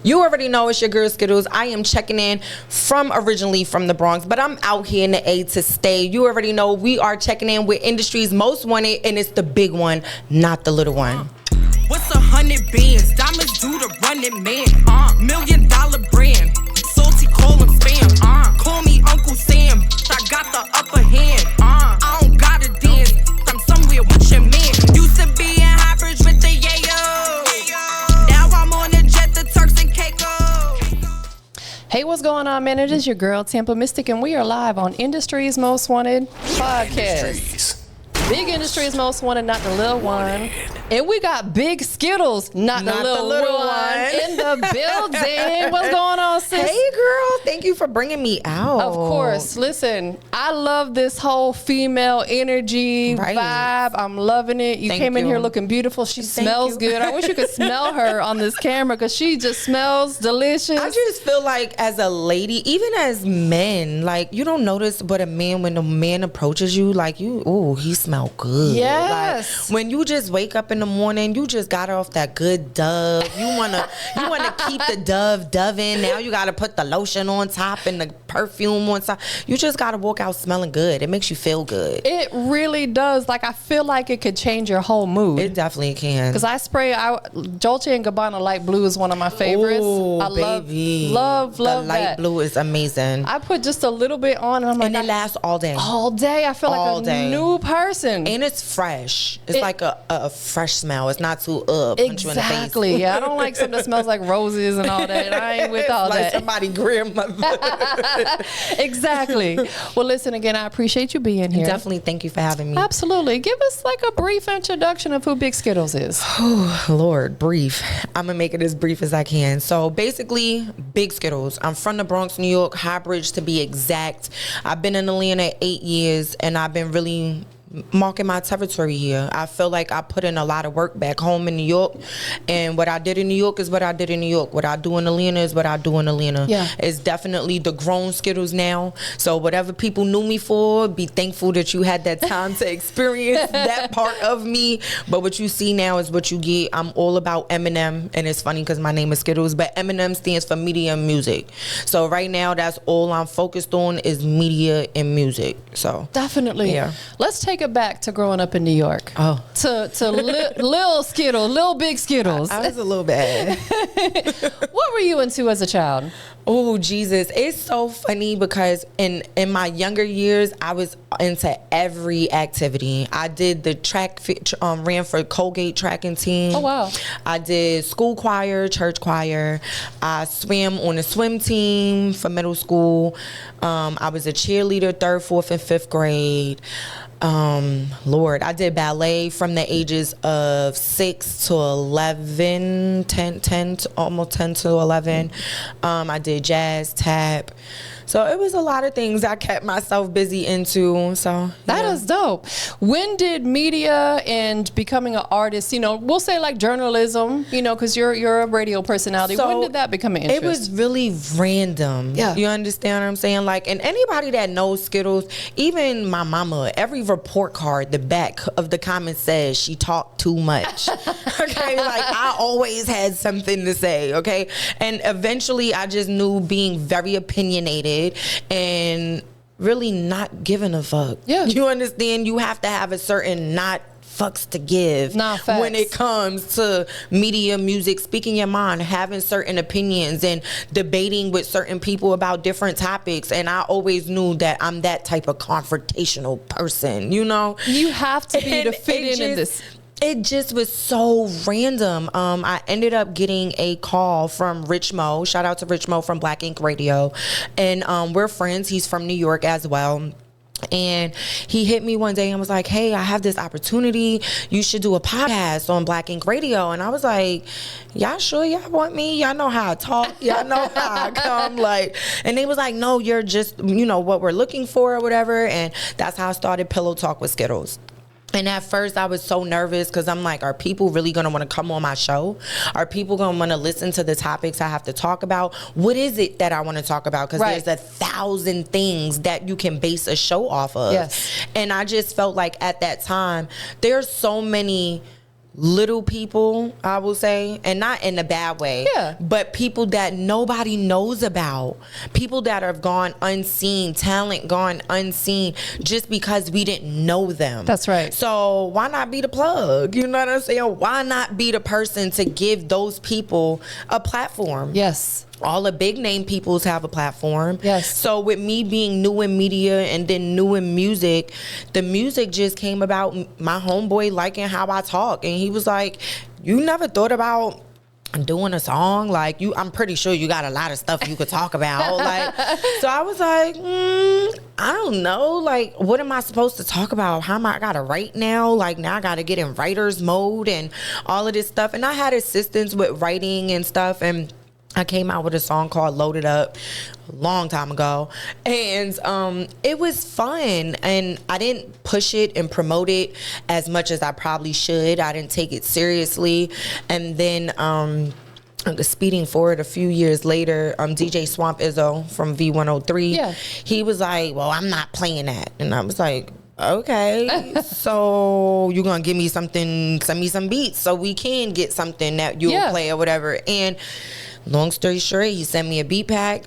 You already know it's your girl Skiddlez. I am checking in originally from the Bronx, but I'm out here in the A to stay. You already know we are checking in with industry's most wanted, and it's the big one, not the little one. What's 100 bands? Diamonds do the running man. $1 million brand. Salty, call him spam. Call me Uncle Sam. I got the upper hand. I don't gotta dance. I'm somewhere with your man. Used to be in Highbridge with the yayo. Now I'm on the jet, the Turks and Caicos. Hey, what's going on, man? It is your girl, TampaMystic, and we are live on Industry's Most Wanted podcast. Big Industry's Most Wanted, not the little one. And we got Big Skiddlez, not the little one, in the building. What's going on, sis? Hey, girl. Thank you for bringing me out. Of course. Listen, I love this whole female energy vibe. I'm loving it. You came in here looking beautiful. She smells good. I wish you could smell her on this camera because she just smells delicious. I just feel like as a lady, even as men, like you don't notice, but a man, when a man approaches you, like he smells good. Yes. Like, when you just wake up in the morning, you just got off that good Dove. You wanna keep the Dove in. Now you gotta put the lotion on top and the perfume on top. You just gotta walk out smelling good. It makes you feel good. It really does. Like, I feel like it could change your whole mood. It definitely can. Because I spray Dolce & Gabbana light blue is one of my favorites. Ooh, I baby. love the light that. blue is amazing. I put just a little bit on and I'm like, and it lasts all day. All day. I feel like a new person. And it's fresh. It's like a fresh smell. It's not too punch you in the face. Exactly. Yeah, I don't like something that smells like roses and all that. I ain't with all like that. Somebody grandmother. Exactly. Well, listen, again, I appreciate you being here. Definitely. Thank you for having me. Absolutely. Give us like a brief introduction of who Big Skiddlez is. Oh, Lord, brief. I'm going to make it as brief as I can. So basically, Big Skiddlez. I'm from the Bronx, New York, Highbridge to be exact. I've been in Atlanta 8 years, and I've been really marking my territory here. I feel like I put in a lot of work back home in New York, and what I did in New York is what I did in New York. What I do in Atlanta is what I do in Atlanta. Yeah. It's definitely the grown Skiddlez now. So whatever people knew me for, be thankful that you had that time to experience that part of me. But what you see now is what you get. I'm all about Eminem, and it's funny because my name is Skiddlez, but Eminem stands for media and music. So right now, that's all I'm focused on is media and music. So definitely. Yeah. Let's take it back to growing up in New York. Oh. To little Skiddlez, little Big Skiddlez. I was a little bad. What were you into as a child? Oh, Jesus. It's so funny because in my younger years, I was into every activity. I did the track, ran for Colgate track and team. Oh, wow. I did school choir, church choir. I swam on a swim team for middle school. I was a cheerleader 3rd, 4th, and 5th grade. Lord, I did ballet from the ages of 6 to 11, 10 to almost 10 to 11. I did jazz, tap. So it was a lot of things I kept myself busy into. So that is dope. When did media and becoming an artist, we'll say like journalism, because you're a radio personality. So when did that become an interest? It was really random. Yeah. You understand what I'm saying? Like, and anybody that knows Skiddlez, even my mama, every report card, the back of the comment says she talked too much. Okay, like I always had something to say. Okay, and eventually I just knew being very opinionated and really not giving a fuck. Yeah. You understand? You have to have a certain not fucks to give when it comes to media, music, speaking your mind, having certain opinions and debating with certain people about different topics. And I always knew that I'm that type of confrontational person, You have to be to fit in this. It just was so random. I ended up getting a call from Rich Mo. Shout out to Rich Mo from Black Ink Radio. And we're friends. He's from New York as well. And he hit me one day and was like, hey, I have this opportunity. You should do a podcast on Black Ink Radio. And I was like, y'all sure y'all want me? Y'all know how I talk. Y'all know how I come. And they was like, no, you're just, what we're looking for or whatever. And that's how I started Pillow Talk with Skiddlez. And at first I was so nervous because I'm like, are people really going to want to come on my show? Are people going to want to listen to the topics I have to talk about? What is it that I want to talk about? Because there's 1,000 things that you can base a show off of. Yes. And I just felt like at that time, there's so many little people, I will say, and not in a bad way, but people that nobody knows about, people that have gone unseen, talent gone unseen just because we didn't know them. That's right. So why not be the plug? You know what I'm saying? Why not be the person to give those people a platform? Yes. All the big name peoples have a platform. Yes. So with me being new in media and then new in music, the music just came about my homeboy liking how I talk. And he was like, you never thought about doing a song? Like, I'm pretty sure you got a lot of stuff you could talk about. Like, so I was like, I don't know. Like, what am I supposed to talk about? How am I gotta write now? Like, now I gotta get in writer's mode and all of this stuff. And I had assistance with writing and stuff, and I came out with a song called Loaded Up a long time ago, and it was fun, and I didn't push it and promote it as much as I probably should. I didn't take it seriously. And then speeding forward a few years later, DJ Swamp Izzo from V103, he was like, well, I'm not playing that. And I was like, okay, so you're gonna give me something, send me some beats so we can get something that you'll play or whatever. And long story short, he sent me a beat pack.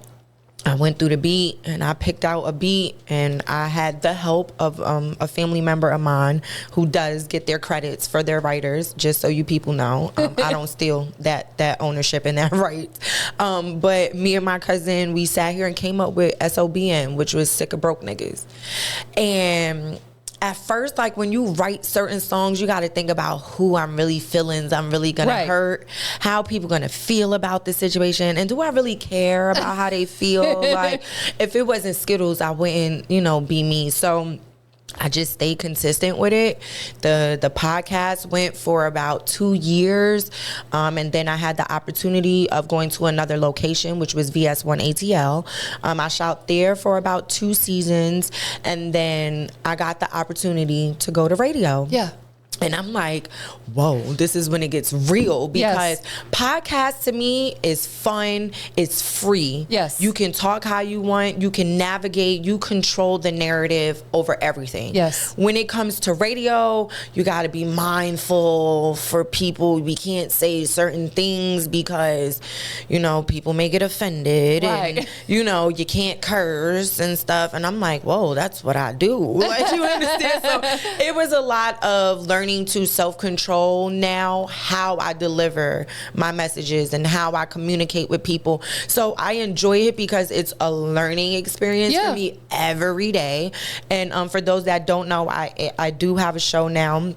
I went through the beat and I picked out a beat, and I had the help of a family member of mine who does get their credits for their writers, just so you people know. I don't steal that ownership and that rights. But me and my cousin, we sat here and came up with SOBN, which was Sick of Broke Niggas. And at first, like, when you write certain songs, you got to think about who I'm really feeling, I'm really going to hurt, how people going to feel about the situation, and do I really care about how they feel? Like, if it wasn't Skiddlez, I wouldn't, be me. So I just stayed consistent with it. The podcast went for about 2 years, and then I had the opportunity of going to another location, which was VS1 ATL. I shot there for about 2 seasons, and then I got the opportunity to go to radio. Yeah. And I'm like, whoa, this is when it gets real, because podcast to me is fun. It's free. Yes. You can talk how you want. You can navigate. You control the narrative over everything. Yes. When it comes to radio, you got to be mindful for people. We can't say certain things because, people may get offended. Right. And, you can't curse and stuff. And I'm like, whoa, that's what I do. Like, you understand? So it was a lot of learning to self-control now, how I deliver my messages and how I communicate with people. So I enjoy it because it's a learning experience for me every day. And for those that don't know, I do have a show now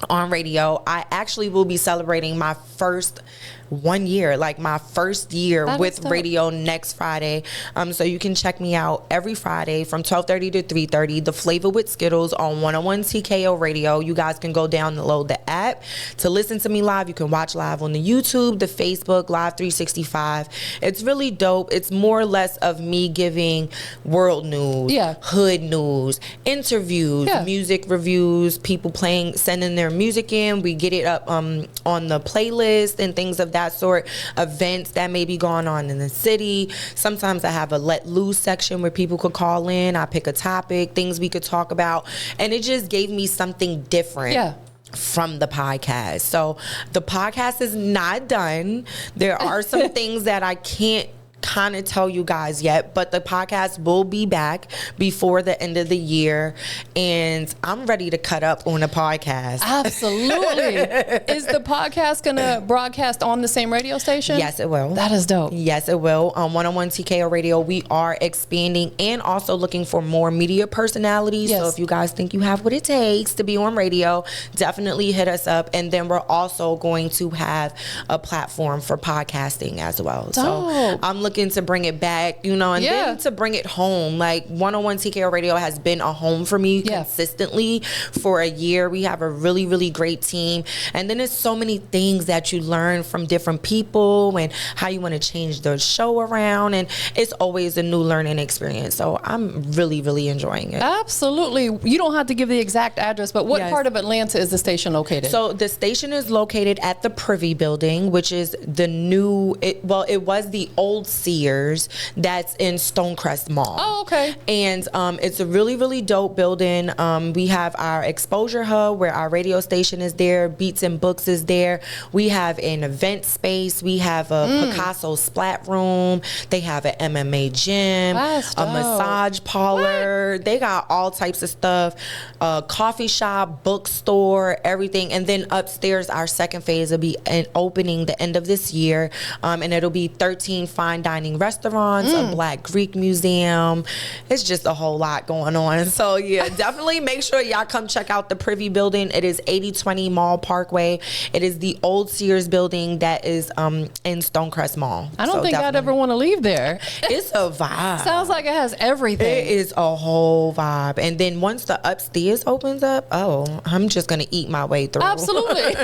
on radio. I actually will be celebrating my first 1 year, like my first year with radio next Friday. So you can check me out every Friday from 12:30 to 3:30, The Flavor with Skiddlez on 101 TKO Radio. You guys can go download the app to listen to me live. You can watch live on the YouTube, the Facebook, Live 365. It's really dope. It's more or less of me giving world news, hood news, interviews, music reviews, people sending their music in. We get it up on the playlist and things of that sort, events that may be going on in the city. Sometimes I have a let loose section where people could call in. I pick a topic, things we could talk about, and it just gave me something different from the podcast. So the podcast is not done. There are some things that I can't kind of tell you guys yet, but the podcast will be back before the end of the year, and I'm ready to cut up on a podcast. Absolutely. Is the podcast gonna broadcast on the same radio station? Yes, it will. That is dope. Yes, it will. On 101 TKO Radio, we are expanding and also looking for more media personalities. So if you guys think you have what it takes to be on radio, definitely hit us up. And then we're also going to have a platform for podcasting as well. Dope. So I'm looking to bring it back, and then to bring it home. Like 101 TKO Radio has been a home for me consistently for a year. We have a really, really great team. And then there's so many things that you learn from different people and how you want to change the show around. And it's always a new learning experience. So I'm really, really enjoying it. Absolutely. You don't have to give the exact address, but what part of Atlanta is the station located? So the station is located at the Privy Building, which is the new, it was the old Sears that's in Stonecrest Mall. Oh, okay. And it's a really, really dope building. We have our exposure hub where our radio station is there. Beats and Books is there. We have an event space. We have a Picasso splat room. They have an MMA gym, That's a dope. massage parlor. They got all types of stuff. A coffee shop, bookstore, everything. And then upstairs, our second phase will be opening the end of this year. And it'll be 13 fine dining restaurants, a Black Greek museum. It's just a whole lot going on. So yeah, definitely make sure y'all come check out the Privy building. It is 8020 Mall Parkway. It is the old Sears building that is in Stonecrest Mall. I don't think I'd ever want to leave there. It's a vibe. Sounds like it has everything. It is a whole vibe. And then once the upstairs opens up, I'm just going to eat my way through. Absolutely.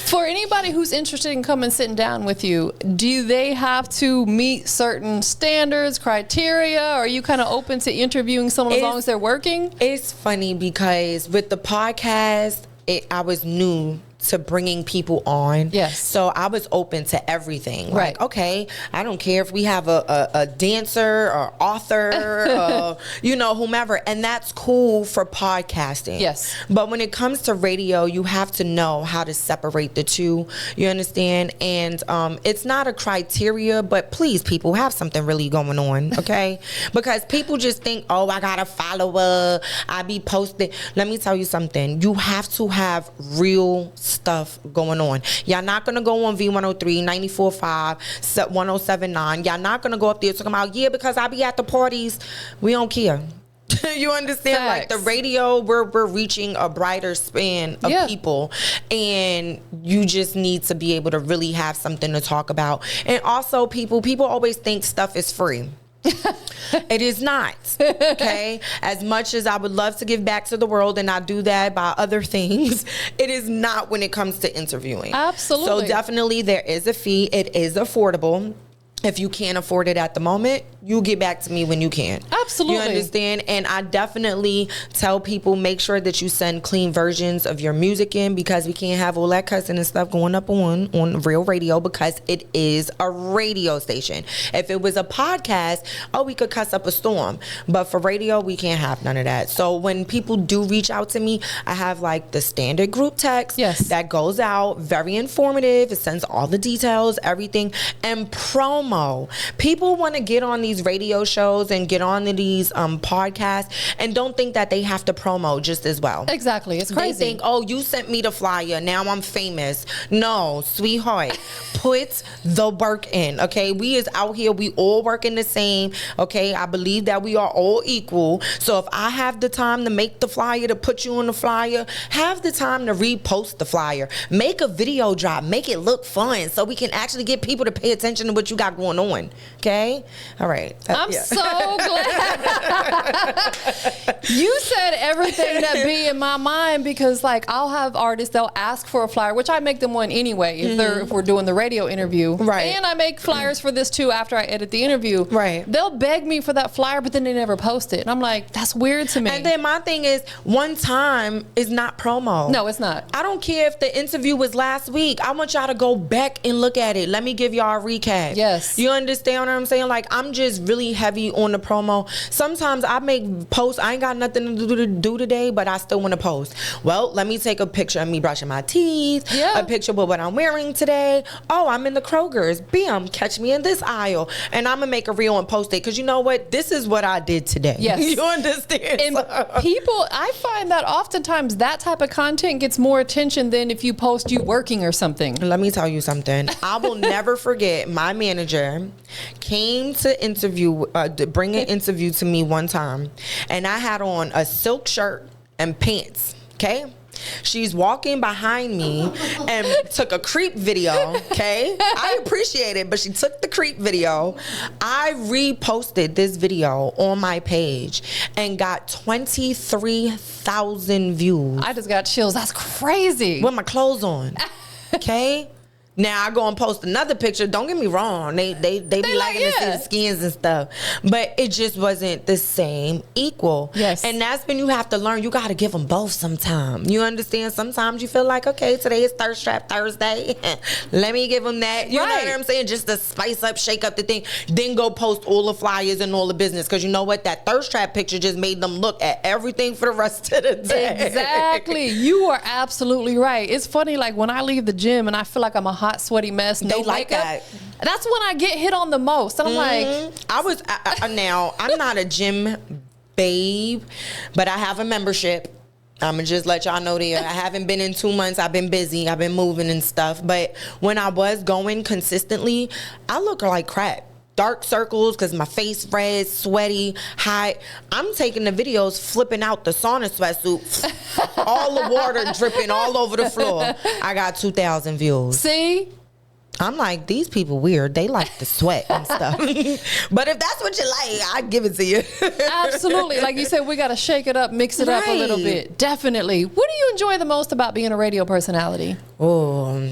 For anybody who's interested in coming sitting down with you, do they have to meet certain standards, criteria? Or are you kind of open to interviewing someone as long as they're working? It's funny because with the podcast, I was new to bringing people on. Yes. So I was open to everything. Right. Like, okay, I don't care if we have a dancer or author, whomever. And that's cool for podcasting. Yes. But when it comes to radio, you have to know how to separate the two. You understand? And it's not a criteria, but please, people, have something really going on, okay? Because people just think, oh, I got a follower, I be posting. Let me tell you something. You have to have real stuff going on. Y'all not gonna go on V103, 94.5, 107.9. Y'all not gonna go up there talking about, yeah, because I be at the parties. We don't care. You understand? Facts. Like the radio, we're reaching a brighter span of people, and you just need to be able to really have something to talk about. And also, people always think stuff is free. It is not, okay? As much as I would love to give back to the world, and I do that by other things, it is not when it comes to interviewing. Absolutely. So definitely there is a fee. It is affordable. If you can't afford it at the moment, you get back to me when you can. Absolutely. You understand? And I definitely tell people, make sure that you send clean versions of your music in, because we can't have all that cussing and stuff going up on real radio, because it is a radio station. If it was a podcast, we could cuss up a storm. But for radio, we can't have none of that. So when people do reach out to me, I have like the standard group text that goes out, very informative. It sends all the details, everything, and promo. People want to get on these radio shows and get on to these podcasts and don't think that they have to promo just as well. Exactly. It's crazy. They think, oh, you sent me the flyer, now I'm famous. No, sweetheart, put the work in, okay? We is out here, we all working the same, okay? I believe that we are all equal. So if I have the time to make the flyer, to put you on the flyer, have the time to repost the flyer. Make a video drop, make it look fun so we can actually get people to pay attention to what you got going on, okay? All right. I'm so glad you said everything that be in my mind, because like I'll have artists, they'll ask for a flyer, which I make them one anyway if we're doing the radio interview. Right. And I make flyers for this too after I edit the interview. Right. They'll beg me for that flyer, but then they never post it. And I'm like, that's weird to me. And then my thing is, one time is not promo. No, it's not. I don't care if the interview was last week. I want y'all to go back and look at it. Let me give y'all a recap. Yes. You understand what I'm saying? Like, I'm just really heavy on the promo. Sometimes I make posts, I ain't got nothing to do today, but I still want to post. Well, let me take a picture of me brushing my teeth, a picture of what I'm wearing today. Oh, I'm in the Kroger's. Bam, catch me in this aisle. And I'm going to make a reel and post it, because you know what? This is what I did today. Yes. You understand? And people, I find that oftentimes that type of content gets more attention than if you post you working or something. Let me tell you something. I will never forget, my manager came to bring an interview to me one time, and I had on a silk shirt and pants, okay? She's walking behind me and took a creep video, okay? I appreciate it, but she took the creep video. I reposted this video on my page and got 23,000 views. I just got chills. That's crazy. With my clothes on, okay? Now I go and post another picture. Don't get me wrong. They be liking to see the skins and stuff. But it just wasn't the same equal. Yes. And that's when you have to learn. You got to give them both sometime. You understand? Sometimes you feel like, okay, today is Thirst Trap Thursday. Let me give them that. You know what I'm saying? Just to spice up, shake up the thing. Then go post all the flyers and all the business. Because you know what? That Thirst Trap picture just made them look at everything for the rest of the day. Exactly. You are absolutely right. It's funny, like when I leave the gym and I feel like I'm a hot, sweaty mess. They like that. That's when I get hit on the most. And I'm like, now I'm not a gym babe, but I have a membership. I'm gonna just let y'all know there. I haven't been in 2 months. I've been busy. I've been moving and stuff. But when I was going consistently, I look like crap. Dark circles because my face red, sweaty, hot. I'm taking the videos, flipping out the sauna sweatsuit, all the water dripping all over the floor. I got 2,000 views. see? I'm like, these people weird. They like the sweat and stuff. But if that's what you like, I give it to you. Absolutely. Like you said, we got to shake it up, mix it up a little bit. Definitely. What do you enjoy the most about being a radio personality? Oh,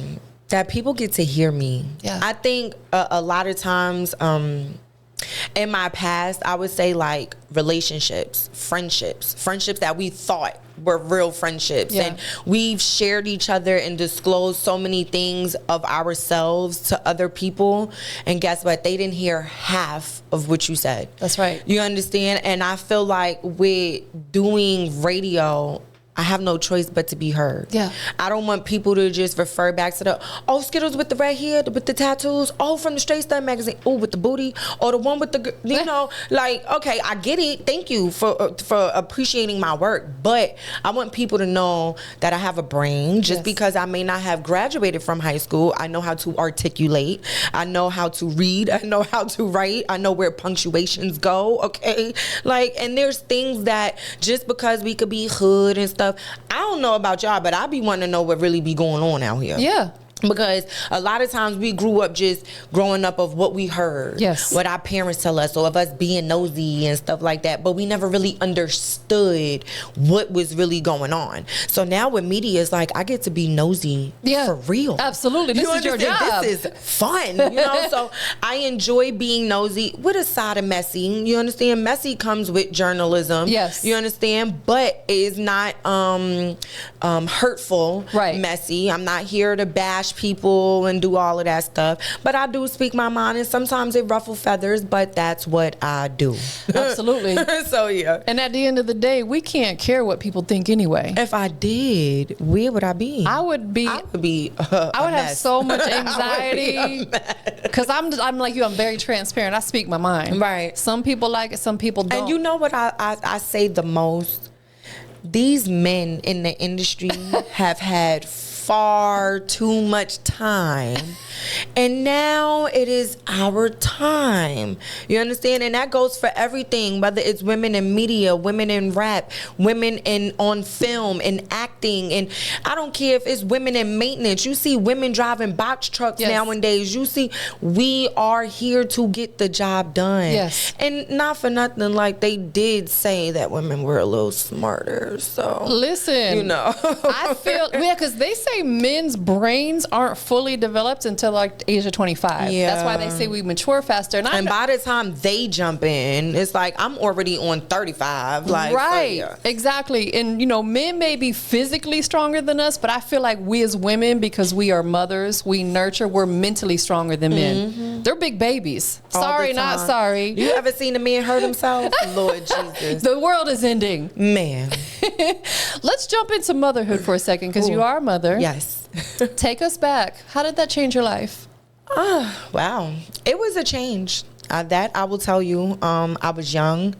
that people get to hear me. Yeah. I think a lot of times in my past, I would say like relationships, friendships that we thought were real friendships. Yeah. And we've shared each other and disclosed so many things of ourselves to other people. And guess what? They didn't hear half of what you said. That's right. You understand? And I feel like with doing radio, I have no choice but to be heard. Yeah. I don't want people to just refer back to Skiddlez with the red hair, with the tattoos, from the Straight Stud magazine, with the booty, or the one with the, like, okay, I get it. Thank you for appreciating my work. But I want people to know that I have a brain. Just because I may not have graduated from high school, I know how to articulate. I know how to read. I know how to write. I know where punctuations go, okay? Like, and there's things that just because we could be hood and stuff, I don't know about y'all, but I be wanting to know what really be going on out here. Yeah. Because a lot of times we grew up just growing up of what we heard. Yes. What our parents tell us, or of us being nosy and stuff like that. But we never really understood what was really going on. So now with media, it's like I get to be nosy for real. Absolutely. This is your job. This is fun. So I enjoy being nosy with a side of messy. You understand? Messy comes with journalism. Yes. You understand? But it's not hurtful. Right. Messy. I'm not here to bash people and do all of that stuff, but I do speak my mind, and sometimes it ruffle feathers, but that's what I do. Absolutely. So yeah. And at the end of the day, we can't care what people think anyway. If I did, where would I be? I would have so much anxiety because I'm like you. I'm very transparent. I speak my mind. Right. Some people like it. Some people don't. And you know what I say the most? These men in the industry have had far too much time, and now it is our time. You understand? And that goes for everything, whether it's women in media, women in rap, women on film and acting, and I don't care if it's women in maintenance. You see women driving box trucks nowadays. You see, we are here to get the job done. Yes. And not for nothing, like they did say that women were a little smarter. So listen, I feel because they say men's brains aren't fully developed until like the age of 25. Yeah. That's why they say we mature faster. And by the time they jump in, it's like I'm already on 35. Like, right. So, yeah. Exactly. And men may be physically stronger than us, but I feel like we as women, because we are mothers, we nurture, we're mentally stronger than men. Mm-hmm. They're big babies. Sorry, not sorry. You ever seen a man hurt himself? Lord Jesus. The world is ending. Man. Let's jump into motherhood for a second, because you are a mother. Yes. Take us back. How did that change your life? Wow. It was a change. That I will tell you. I was young.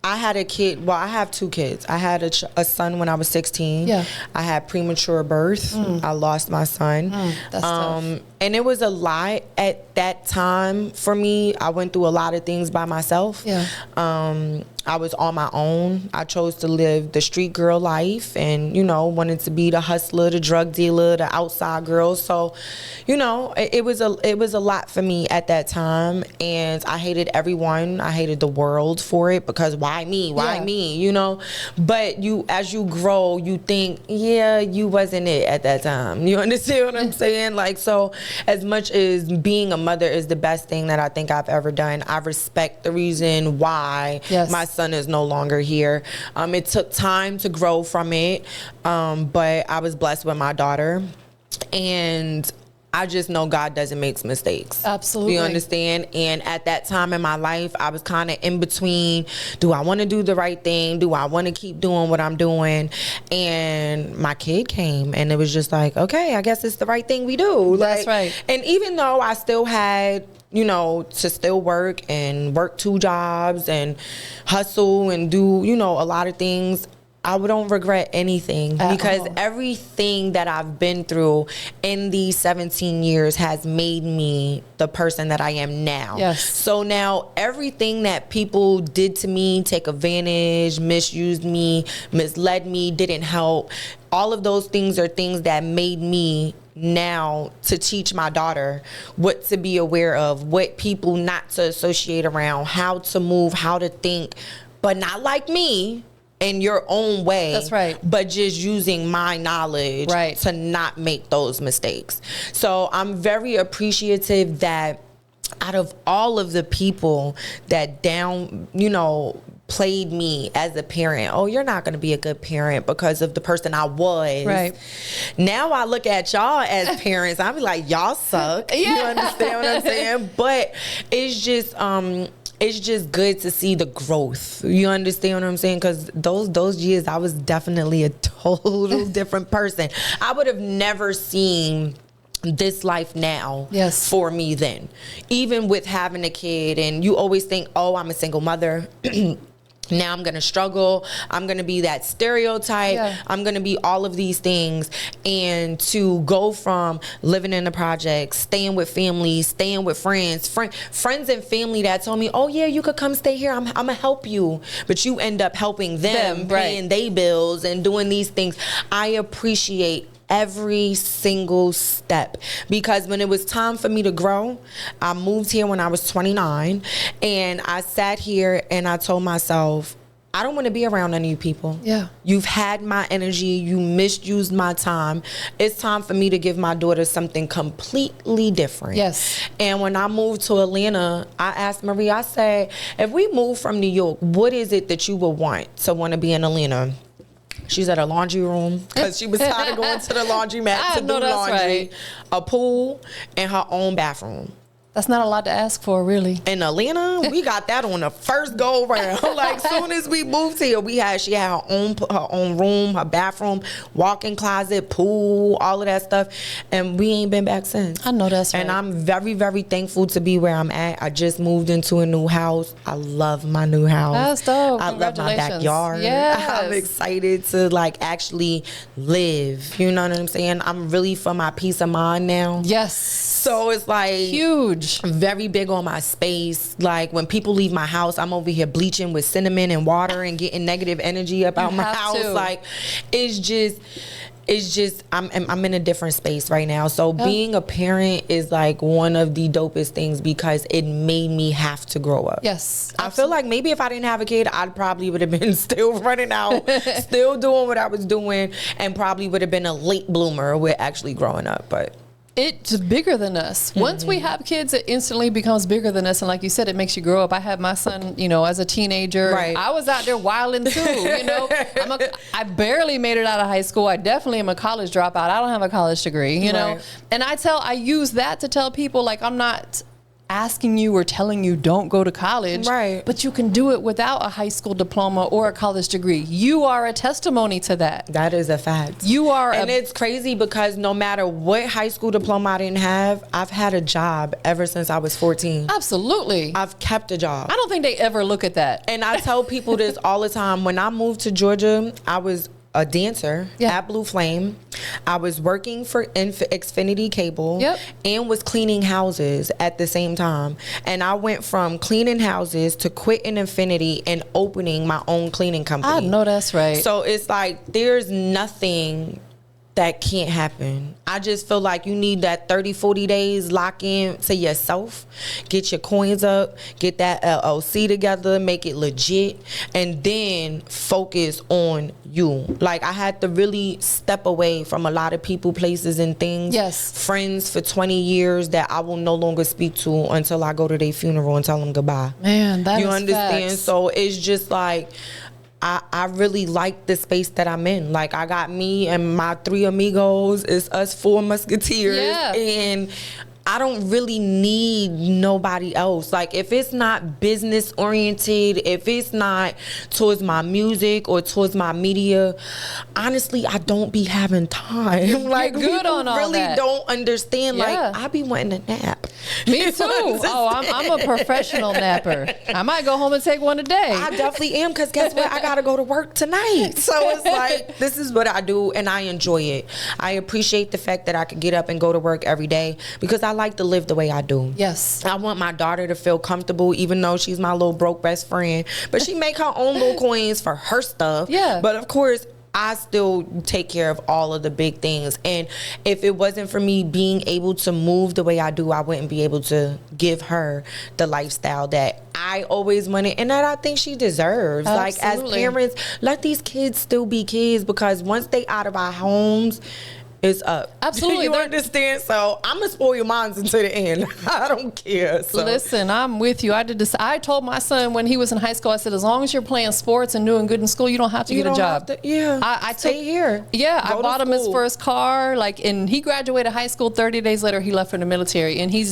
I had a kid. Well, I have two kids. I had a son when I was 16. Yeah. I had premature birth. I lost my son. That's tough. And it was a lot at that time for me. I went through a lot of things by myself. Yeah. I was on my own. I chose to live the street girl life and, wanted to be the hustler, the drug dealer, the outside girl. So, it was a lot for me at that time. And I hated everyone. I hated the world for it because why me? Why me? But as you grow, you think, yeah, you wasn't it at that time. You understand what I'm saying? Like, so as much as being a mother is the best thing that I think I've ever done, I respect the reason why my son is no longer here. It took time to grow from it, but I was blessed with my daughter, and I just know God doesn't make mistakes. Absolutely. You understand? And at that time in my life, I was kind of in between. Do I want to do the right thing? Do I want to keep doing what I'm doing? And my kid came, and it was just like, okay, I guess it's the right thing we do. That's right. And even though I still had to still work 2 jobs and hustle and do, a lot of things, I don't regret anything because everything that I've been through in these 17 years has made me the person that I am now. Yes. So now everything that people did to me, take advantage, misused me, misled me, didn't help, all of those things are things that made me now to teach my daughter what to be aware of, what people not to associate around, how to move, how to think, but not like me, in your own way. That's right. But just using my knowledge to not make those mistakes. So I'm very appreciative that out of all of the people that played me as a parent, oh, you're not going to be a good parent because of the person I was. Right. Now I look at y'all as parents, I be like, y'all suck. You understand what I'm saying? But it's just good to see the growth. You understand what I'm saying? Because those years, I was definitely a total different person. I would have never seen this life now for me then. Even with having a kid, and you always think, oh, I'm a single mother. Now I'm going to struggle. I'm going to be that stereotype. I'm going to be all of these things. And to go from living in the projects, staying with family, staying with friends and family that told me, oh, yeah, you could come stay here. I'm going to help you. But you end up helping them paying their bills and doing these things. I appreciate every single step, because when it was time for me to grow, I moved here when I was 29, and I sat here and I told myself, I don't want to be around any of you people. You've had my energy. You misused my time. It's time for me to give my daughter something completely different. And when I moved to Atlanta, I asked Marie, I said, if we move from New York, what is it that you would want to be in Atlanta? She's at a laundry room because she was tired of going to the laundromat to do laundry, a pool, and her own bathroom. That's not a lot to ask for, really. In Atlanta, we got that on the first go around. Like, soon as we moved here, she had her own room, her bathroom, walk-in closet, pool, all of that stuff, and we ain't been back since. I know that's right. And I'm very, very thankful to be where I'm at. I just moved into a new house. I love my new house. That's dope. I love my backyard. I'm excited to actually live. You know what I'm saying? I'm really for my peace of mind now. So it's huge. I'm very big on my space. Like, when people leave my house, I'm over here bleaching with cinnamon and water and getting negative energy about my house. Like, it's just I'm in a different space right now. So being a parent is one of the dopest things, because it made me have to grow up. I feel like maybe if I didn't have a kid, I probably would have been still running out, still doing what I was doing, and probably would have been a late bloomer with actually growing up. But it's bigger than us. Once we have kids, it instantly becomes bigger than us. And like you said, it makes you grow up. I had my son, as a teenager. I was out there wilding too, I barely made it out of high school. I definitely am a college dropout. I don't have a college degree, you know. And I use that to tell people, I'm not asking you or telling you don't go to college, but you can do it without a high school diploma or a college degree. You are a testimony to that. That is a fact. You are. And it's crazy, because no matter what high school diploma I didn't have, I've had a job ever since I was 14. Absolutely. I've kept a job. I don't think they ever look at that. And I tell people this all the time. When I moved to Georgia, I was a dancer at Blue Flame. I was working for Xfinity Cable and was cleaning houses at the same time. And I went from cleaning houses to quitting Xfinity and opening my own cleaning company. I know that's right. So it's like there's nothing that can't happen. I just feel like you need that 30, 40 days lock in to yourself, get your coins up, get that LLC together, make it legit, and then focus on you. Like I had to really step away from a lot of people, places, and things. Yes. Friends for 20 years that I will no longer speak to until I go to their funeral and tell them goodbye. Man, that you is understand? facts. So it's just like I really like the space that I'm in. Like I got me and my 3 amigos. It's us 4 musketeers. Yeah. And I don't really need nobody else. Like if it's not business oriented, if it's not towards my music or towards my media, honestly, I don't be having time. Like good on all really that. don't understand. Yeah. Like I be wanting a nap. Me too. Oh, I'm a professional napper. I might go home and take one a day. I definitely am, because guess what? I gotta go to work tonight. So it's like, this is what I do and I enjoy it. I appreciate the fact that I could get up and go to work every day because I like to live the way I do. Yes. I want my daughter to feel comfortable, even though she's my little broke best friend. But she make her own little coins for her stuff. Yeah. But of course, I still take care of all of the big things. And if it wasn't for me being able to move the way I do, I wouldn't be able to give her the lifestyle that I always wanted and that I think she deserves. Absolutely. Like as parents, let these kids still be kids, because once they out of our homes, it's up. Absolutely. You understand? So I'm gonna spoil your minds until the end. I don't care. So. Listen, I'm with you. I did this. I told my son when he was in high school, I said, as long as you're playing sports and doing good in school, you don't have to get a job. I stay here. Yeah, I Go bought to him his school. first car. And he graduated high school. 30 days later, he left for the military. And he's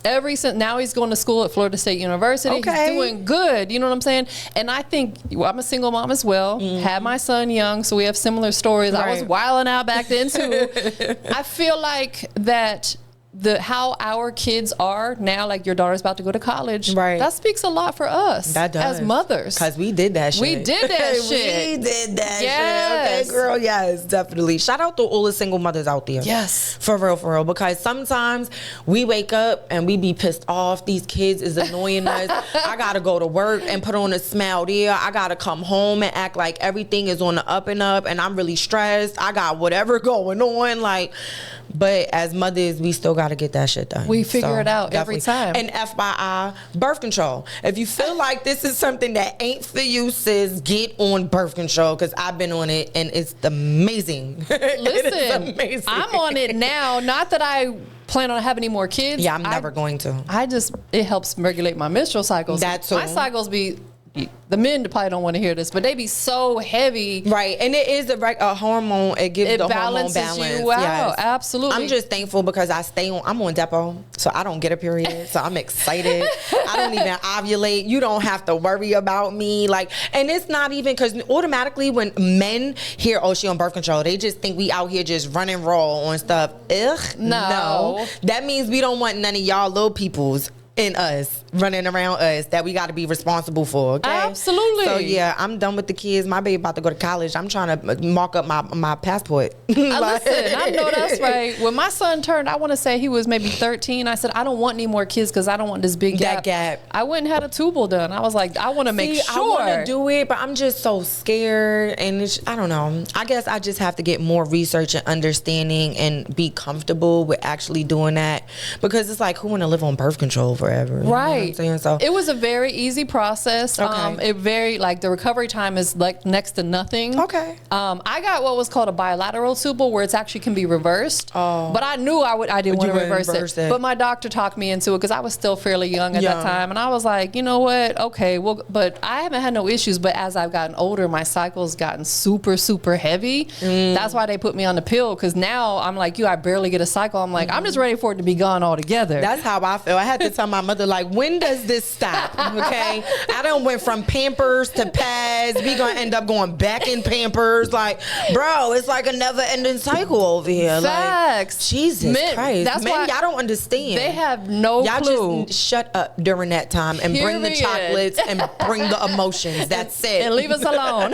now he's going to school at Florida State University. Okay. He's doing good. You know what I'm saying? And I think I'm a single mom as well. Had my son young, so we have similar stories. Right. I was wilding out back then too. I feel like that how our kids are now, like your daughter's about to go to college, right? That speaks a lot for us that does. as mothers. Because we did that shit. We did that shit. We did that Yes. shit. Okay, girl, yes, definitely. Shout out to all the single mothers out there. Yes. For real. Because sometimes we wake up and we be pissed off. These kids is annoying us. I got to go to work and put on a smile there. I got to come home and act like everything is on the up and up and I'm really stressed. I got whatever going on. Like, but as mothers, we still got to get that shit done. We figure it out every time. And FYI, birth control. If you feel like this is something that ain't for you, sis, get on birth control, because I've been on it and it's amazing. Listen, it is amazing. I'm on it now. Not that I plan on having any more kids. Yeah, I'm never going to. It helps regulate my menstrual cycles. That too. My cycles be, the men probably don't want to hear this, but they be so heavy. Right, and it is a hormone. It gives the hormone balance. You out. Yes. Absolutely. I'm just thankful because I'm on depot, so I don't get a period. So I'm excited. I don't even ovulate. You don't have to worry about me. Like, and it's not even, because automatically when men hear, oh, she on birth control, they just think we out here just running raw on stuff. Ugh, no. That means we don't want none of y'all little peoples in us, running around us, that we got to be responsible for. Okay, absolutely. So yeah, I'm done with the kids. My baby about to go to college. I'm trying to mark up my passport. Listen, I know that's right. When my son turned, I want to say he was maybe 13. I said, I don't want any more kids because I don't want this big gap. That gap. I went and had a tubal done. I was like, I want to make sure. I want to do it, but I'm just so scared, and I don't know. I guess I just have to get more research and understanding and be comfortable with actually doing that, because it's like, who want to live on birth control forever? Right. You know what I'm saying? So it was a very easy process. Okay. The recovery time is like next to nothing. Okay. I got what was called a bilateral tubal, where it actually can be reversed. Oh. But I knew I didn't want to reverse it. But my doctor talked me into it because I was still fairly young at that time, and I was like, you know what? Okay, well, but I haven't had no issues. But as I've gotten older, my cycle's gotten super, super heavy. That's why they put me on the pill, because now I'm like, I barely get a cycle. I'm like, I'm just ready for it to be gone altogether. that's how I feel. I had to tell my mother, like, when when does this stop? Okay, I done went from Pampers to pads. We gonna end up going back in Pampers. Like, bro, it's like a never-ending cycle over here. Facts. Like, Jesus Christ. That's Men, why y'all don't understand. They have no y'all clue. just shut up during that time and bring the Period. chocolates and bring the emotions. That's it. And leave us alone.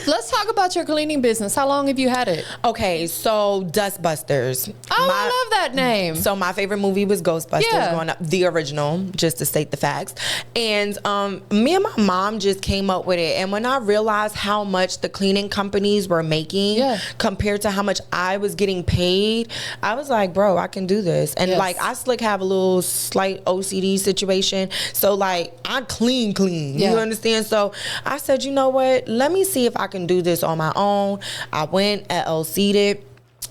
Let's talk about your cleaning business. How long have you had it? Okay, so Dustbusters. Oh, I love that name. So my favorite movie was Ghostbusters Yeah. growing up, the original, just to state the facts. And me and my mom just came up with it. And when I realized how much the cleaning companies were making compared to how much I was getting paid, I was like, bro, I can do this. And like, I slick have a little slight OCD situation. So like, I clean. You understand? So I said, you know what? Let me see if I can do this on my own. I went LLC'd it.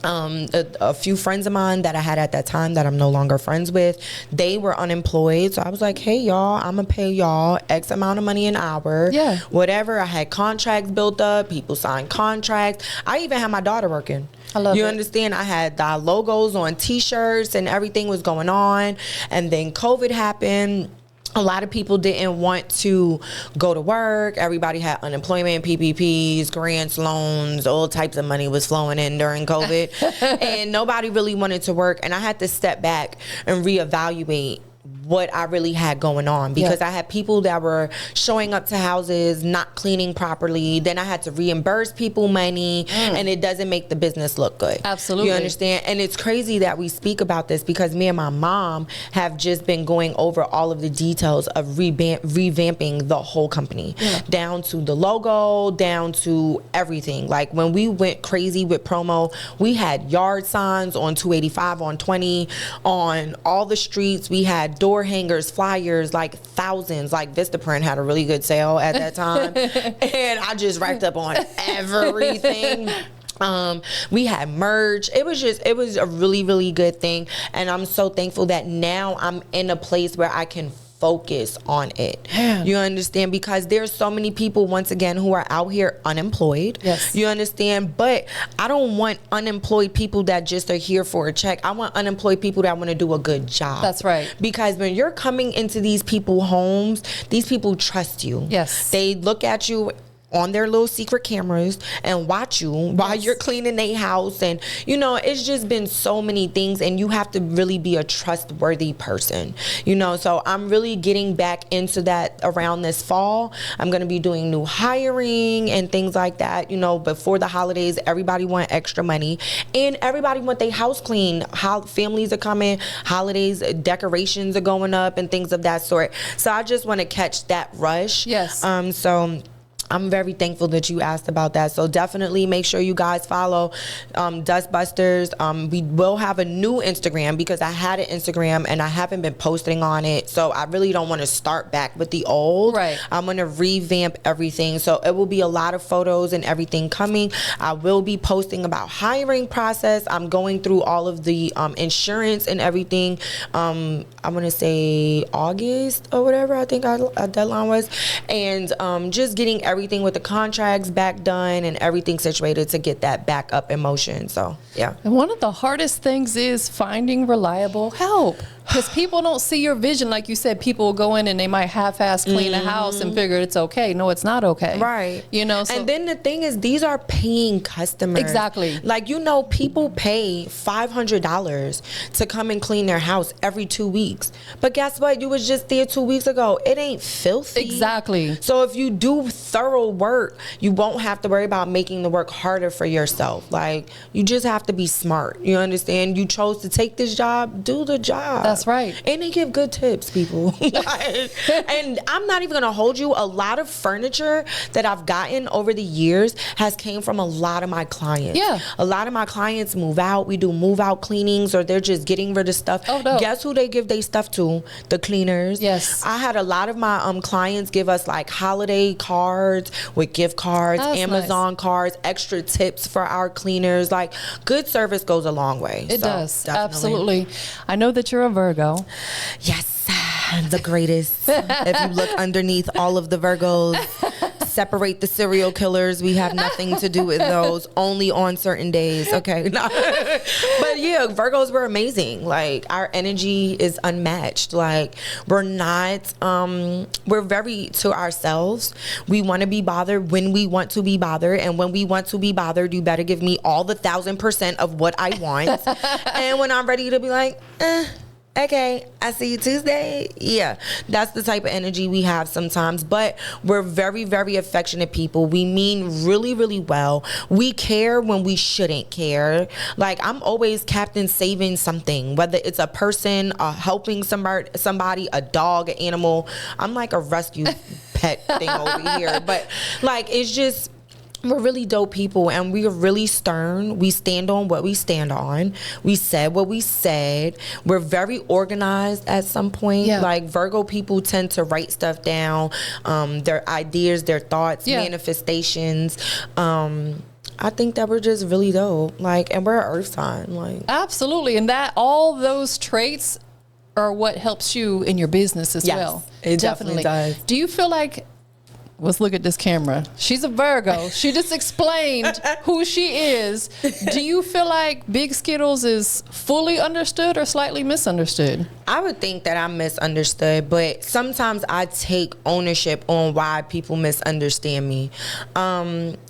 A few friends of mine that I had at that time that I'm no longer friends with, they were unemployed. So I was like, hey, y'all, I'm going to pay y'all X amount of money an hour. Yeah. Whatever. I had contracts built up. People signed contracts. I even had my daughter working. I love it. You understand? I had the logos on T-shirts and everything was going on. And then COVID happened. A lot of people didn't want to go to work. Everybody had unemployment, PPPs, grants, loans, all types of money was flowing in during COVID. And nobody really wanted to work. And I had to step back and reevaluate what I really had going on, because I had people that were showing up to houses not cleaning properly. Then I had to reimburse people money, and it doesn't make the business look good. Absolutely. You understand? And it's crazy that we speak about this, because me and my mom have just been going over all of the details of revamping the whole company, down to the logo, down to everything. Like when we went crazy with promo, we had yard signs on 285, on 20, on all the streets. We had door hangers, flyers, like thousands. Like Vistaprint had a really good sale at that time. And I just racked up on everything. We had merch. It was a really, really good thing. And I'm so thankful that now I'm in a place where I can focus on it. You understand? Because there's so many people, once again, who are out here unemployed. Yes. You understand? But I don't want unemployed people that just are here for a check. I want unemployed people that want to do a good job. That's right. Because when you're coming into these people's homes, these people trust you. Yes. They look at you on their little secret cameras and watch you while you're cleaning their house. And, you know, it's just been so many things, and you have to really be a trustworthy person, you know. So I'm really getting back into that around this fall. I'm going to be doing new hiring and things like that. You know, before the holidays, everybody want extra money, and everybody want their house clean. How families are coming, holidays, decorations are going up and things of that sort. So I just want to catch that rush. Yes. So I'm very thankful that you asked about that. So definitely make sure you guys follow Dustbusters. We will have a new Instagram, because I had an Instagram and I haven't been posting on it. So I really don't want to start back with the old. Right. I'm going to revamp everything. So it will be a lot of photos and everything coming. I will be posting about hiring process. I'm going through all of the insurance and everything. I'm going to say August or whatever, I think our deadline was. And just getting everything with the contracts back done and everything situated to get that back up in motion. So, yeah. And one of the hardest things is finding reliable help, because people don't see your vision. Like you said, people will go in and they might half-ass clean a house and figure it's okay. No, it's not okay. Right. You know, so and then the thing is, these are paying customers. Exactly. Like, you know, people pay $500 to come and clean their house every 2 weeks. But guess what? You was just there 2 weeks ago. It ain't filthy. Exactly. So if you do thorough work, you won't have to worry about making the work harder for yourself. Like, you just have to be smart. You understand? You chose to take this job, do the job. That's right. And they give good tips, people. And I'm not even going to hold you. A lot of furniture that I've gotten over the years has came from a lot of my clients. Yeah. A lot of my clients move out. We do move out cleanings, or they're just getting rid of stuff. Oh, no. Guess who they give their stuff to? The cleaners. Yes. I had a lot of my clients give us like holiday cards with gift cards, That's Amazon cards, extra tips for our cleaners. Like, good service goes a long way. It So, does. definitely. Absolutely. I know that you're a Virgo. Yes, the greatest. If you look underneath all of the Virgos, Separate the serial killers. We have nothing to do with those. Only on certain days. Okay. But yeah, Virgos were amazing. Like, our energy is unmatched. Like, we're not, we're very to ourselves. We want to be bothered when we want to be bothered. And when we want to be bothered, you better give me all the 1,000% of what I want. And when I'm ready to be like, okay, I see you Tuesday. Yeah, that's the type of energy we have sometimes. But we're very, very affectionate people. We mean really, really well. We care when we shouldn't care. Like, I'm always Captain Saving something, whether it's a person, helping somebody, a dog, an animal. I'm like a rescue pet thing over here. But like, it's just, we're really dope people, and we are really stern. We stand on what we stand on. We said what we said. We're very organized at some point. Yeah. Like, Virgo people tend to write stuff down, their ideas, their thoughts, manifestations. I think that we're just really dope. Like, and we're an earth sign. Like, absolutely. And that all those traits are what helps you in your business as well. It definitely does. Do you feel like, let's look at this camera. She's a Virgo. She just explained who she is. Do you feel like Big Skiddlez is fully understood or slightly misunderstood? I would think that I'm misunderstood, but sometimes I take ownership on why people misunderstand me.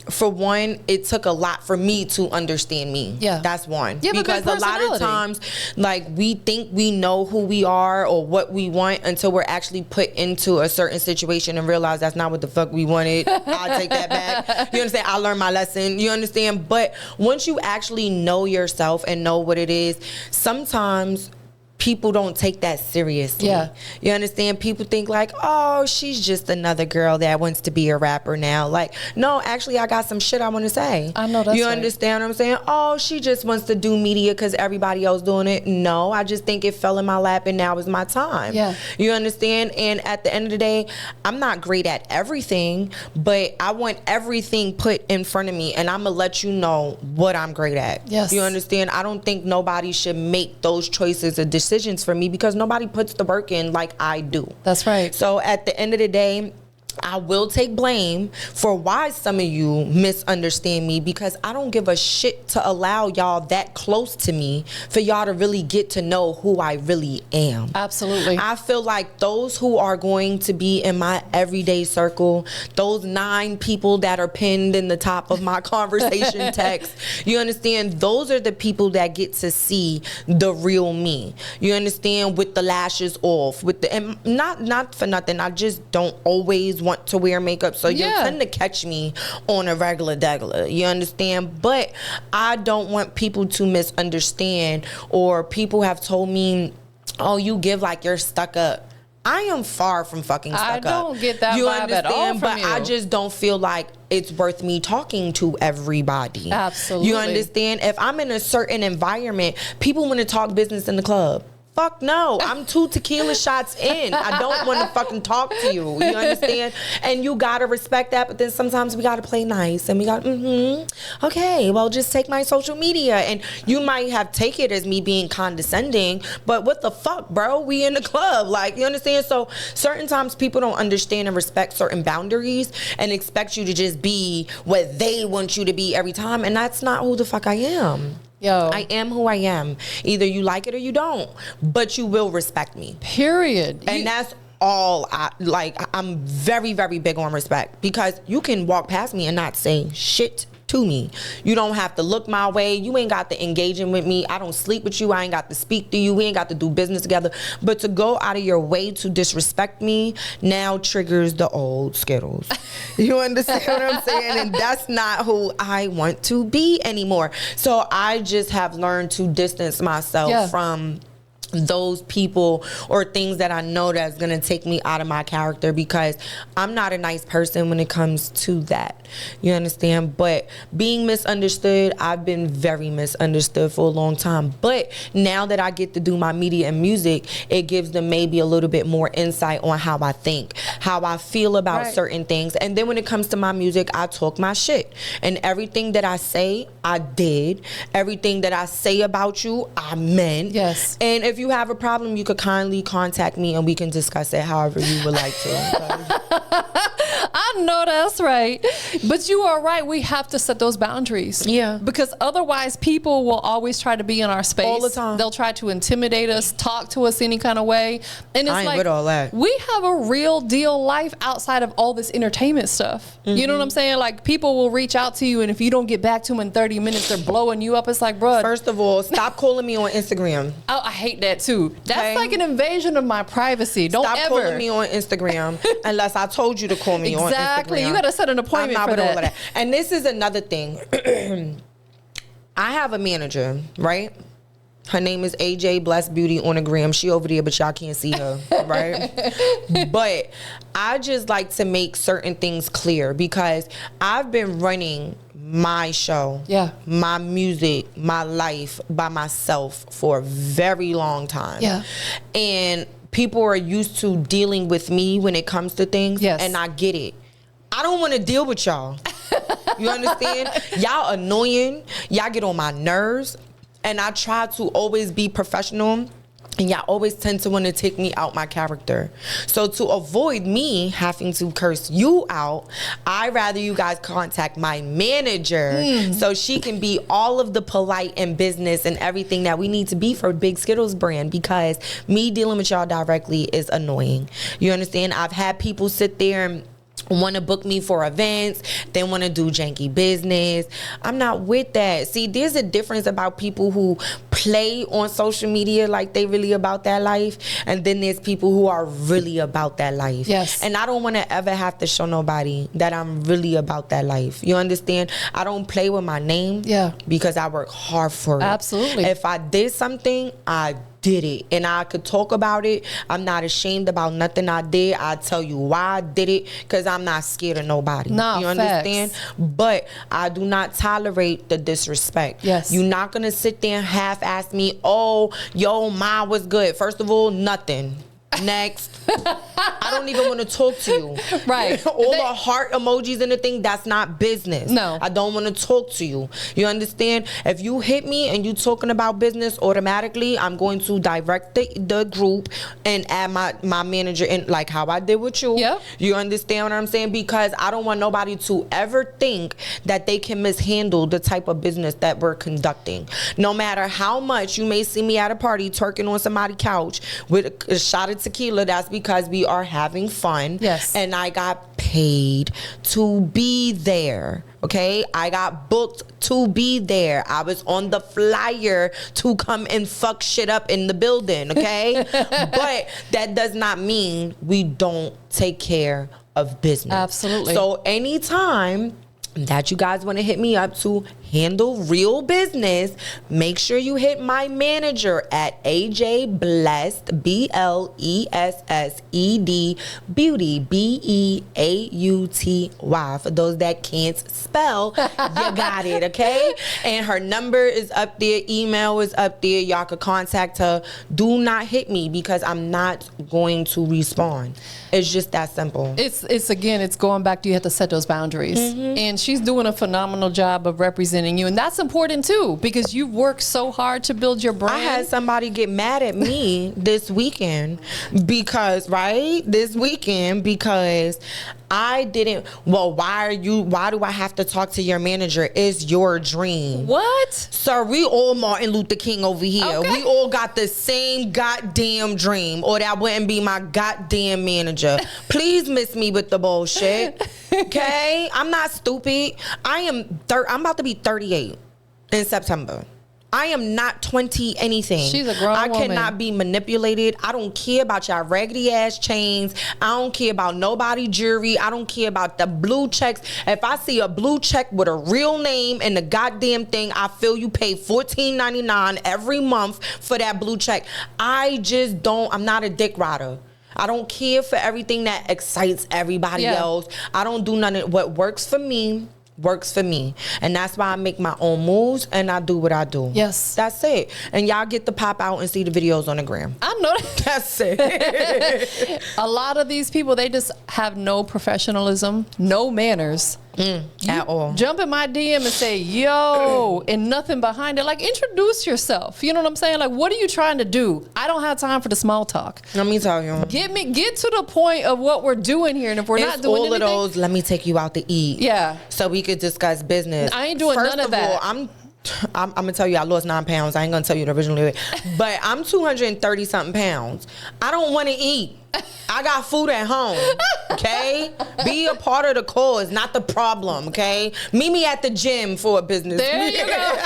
For one, it took a lot for me to understand me. Yeah. That's one. Yeah, because a lot of times, like, we think we know who we are or what we want until we're actually put into a certain situation and realize that's not what the fuck we wanted. I'll take that back. You understand? I learned my lesson. You understand? But once you actually know yourself and know what it is, sometimes people don't take that seriously. Yeah. You understand? People think like, oh, she's just another girl that wants to be a rapper now. Like, no, actually, I got some shit I want to say. I know that's You right. understand what I'm saying? Oh, she just wants to do media because everybody else doing it. No, I just think it fell in my lap and now is my time. Yeah. You understand? And at the end of the day, I'm not great at everything, but I want everything put in front of me, and I'm going to let you know what I'm great at. Yes. You understand? I don't think nobody should make those choices or decisions for me because nobody puts the work in like I do. That's right. So at the end of the day, I will take blame for why some of you misunderstand me, because I don't give a shit to allow y'all that close to me for y'all to really get to know who I really am. Absolutely. I feel like those who are going to be in my everyday circle, those 9 people that are pinned in the top of my conversation text, you understand, those are the people that get to see the real me. You understand, with the lashes off, with the, and not for nothing, I just don't always want to wear makeup, so you tend to catch me on a regular. You understand? But I don't want people to misunderstand, or people have told me, oh, you give like you're stuck up. I am far from fucking stuck up. I don't get that vibe at all from but you. I just don't feel like it's worth me talking to everybody. Absolutely. You understand? If I'm in a certain environment, people want to talk business in the club. Fuck no. I'm 2 tequila shots in. I don't want to fucking talk to you. You understand? And you got to respect that. But then sometimes we got to play nice. And we got, okay, well, just take my social media. And you might have take it as me being condescending. But what the fuck, bro? We in the club. Like, you understand? So certain times people don't understand and respect certain boundaries and expect you to just be what they want you to be every time. And that's not who the fuck I am. Yo. I am who I am. Either you like it or you don't, but you will respect me. Period. And that's all I like. I'm very, very big on respect, because you can walk past me and not say shit to me. You don't have to look my way. You ain't got to engaging with me. I don't sleep with you. I ain't got to speak to you. We ain't got to do business together. But to go out of your way to disrespect me now triggers the old Skiddlez. You understand what I'm saying? And that's not who I want to be anymore. So I just have learned to distance myself from those people or things that I know that's gonna take me out of my character, because I'm not a nice person when it comes to that. You understand? But being misunderstood, I've been very misunderstood for a long time. But now that I get to do my media and music, it gives them maybe a little bit more insight on how I think, how I feel about certain things. And then when it comes to my music, I talk my shit. And everything that I say, I did. Everything that I say about you, I meant. Yes. And if you have a problem, you could kindly contact me and we can discuss it however you would like to. I know that's right. But you are right. We have to set those boundaries. Yeah. Because otherwise people will always try to be in our space. All the time. They'll try to intimidate us, talk to us any kind of way. And it's I ain't like, with all that. we have a real deal life outside of all this entertainment stuff. You know what I'm saying? Like, people will reach out to you, and if you don't get back to them in 30 minutes, they're blowing you up. It's like, bro. First of all, stop calling me on Instagram. Oh, I hate that too. That's Okay. like an invasion of my privacy. Don't Stop ever. calling me on Instagram unless I told you to call me on Instagram. Exactly. You got to set an appointment I'm not for with that. all of that. And this is another thing. I have a manager, right? Her name is AJ Blessed Beauty on the gram. She over there, but y'all can't see her, right? But I just like to make certain things clear because I've been running my show, my music, my life by myself for a very long time. Yeah. And people are used to dealing with me when it comes to things, and I get it. I don't want to deal with y'all. You understand? Y'all annoying. Y'all get on my nerves. And I try to always be professional. And y'all always tend to want to take me out my character. So to avoid me having to curse you out, I'd rather you guys contact my manager so she can be all of the polite and business and everything that we need to be for Big Skiddlez brand, because me dealing with y'all directly is annoying. You understand? I've had people sit there and want to book me for events, they want to do janky business. I'm not with that. See, there's a difference about people who play on social media like they really about that life, and then there's people who are really about that life. Yes. And I don't want to ever have to show nobody that I'm really about that life. You understand? I don't play with my name because I work hard for it. Absolutely. If I did something, I did it, and I could talk about it. I'm not ashamed about nothing I did. I tell you why I did it, because I'm not scared of nobody. Nah, you understand? But I do not tolerate the disrespect. Yes. You're not gonna sit there and half-ass me, oh, yo, mine was good. First of all, nothing. Next. I don't even want to talk to you. Right. All the heart emojis and the thing, that's not business. No. I don't want to talk to you. You understand? If you hit me and you talking about business, automatically I'm going to direct the group and add my manager in, like how I did with you. Yep. You understand what I'm saying? Because I don't want nobody to ever think that they can mishandle the type of business that we're conducting. No matter how much you may see me at a party twerking on somebody's couch with a shot of tequila, that's because we are having fun. Yes. And I got paid to be there. Okay, I got booked to be there. I was on the flyer to come and fuck shit up in the building. Okay, but that does not mean we don't take care of business. Absolutely. So anytime that you guys want to hit me up to handle real business, make sure you hit my manager at AJ Blessed, BLESSED Beauty, BEAUTY. For those that can't spell, you got it, okay? And her number is up there, email is up there. Y'all could contact her. Do not hit me because I'm not going to respond. It's just that simple. It's again, it's going back to, you have to set those boundaries. And she's doing a phenomenal job of representing you, and that's important too, because you've worked so hard to build your brand. I had somebody get mad at me this weekend because I didn't. Well, why do I have to talk to your manager? It's your dream. What? Sir, we all Martin Luther King over here. Okay. We all got the same goddamn dream, or that wouldn't be my goddamn manager. Please miss me with the bullshit. Okay? I'm not stupid. I'm about to be 38 in September. I am not 20 anything. She's a grown I woman. cannot be manipulated. I don't care about y'all raggedy ass chains. I don't care about nobody jewelry. I don't care about the blue checks. If I see a blue check with a real name and the goddamn thing, I feel you pay $14.99 every month for that blue check. I just don't. I'm not a dick rider. I don't care for everything that excites everybody else. I don't do nothing. What works for me works for me, and that's why I make my own moves and I do what I do. Yes, that's it. And y'all get to pop out and see the videos on the gram. I know that. That's it. A lot of these people, they just have no professionalism, no manners. At all. Jump in my DM and say, yo, and nothing behind it. Like, introduce yourself. You know what I'm saying? Like, what are you trying to do? I don't have time for the small talk. Let me tell you. Get to the point of what we're doing here. And if we're not doing all anything, of those, let me take you out to eat. Yeah. So we could discuss business. I ain't doing none of that. I'm gonna tell you I lost 9 pounds. I ain't gonna tell you the original weight, but I'm 230 something pounds. I don't want to eat. I got food at home. Okay, be a part of the cause, not the problem. Okay, meet me at the gym for a business. There you go.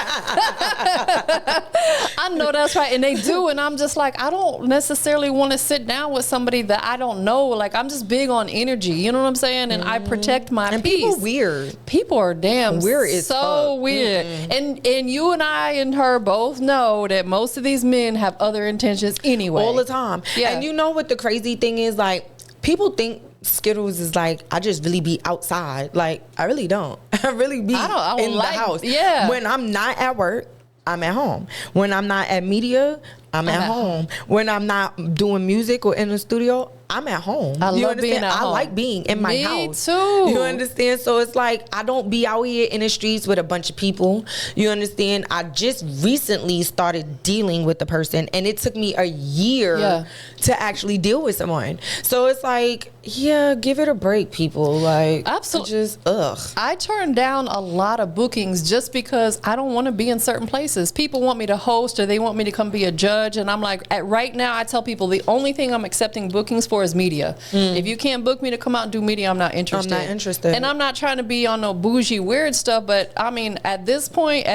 I know that's right, and they do, and I'm just like, I don't necessarily want to sit down with somebody that I don't know. Like, I'm just big on energy. You know what I'm saying? And I protect my and peace. People weird. People are damn weird. Is so fuck. weird. And you and I and her both know that most of these men have other intentions anyway. All the time. Yeah. And you know what the crazy thing is? Like, people think Skiddlez is like, I just really be outside. Like, I really don't. I really be I don't in like, the house. Yeah. When I'm not at work, I'm at home. When I'm not at media, I'm at home. When I'm not doing music or in the studio, I'm at home. I love being at home. I like being in my house. Me too. You understand? So it's like, I don't be out here in the streets with a bunch of people. You understand? I just recently started dealing with the person, and it took me a year to actually deal with someone. So it's like, yeah, give it a break, people. Like, absolutely. Just I turned down a lot of bookings just because I don't want to be in certain places. People want me to host, or they want me to come be a judge, and I'm like, right now, I tell people the only thing I'm accepting bookings for is media. If you can't book me to come out and do media, I'm not interested. I'm not interested. And I'm not trying to be on no bougie weird stuff, but I mean, at this point,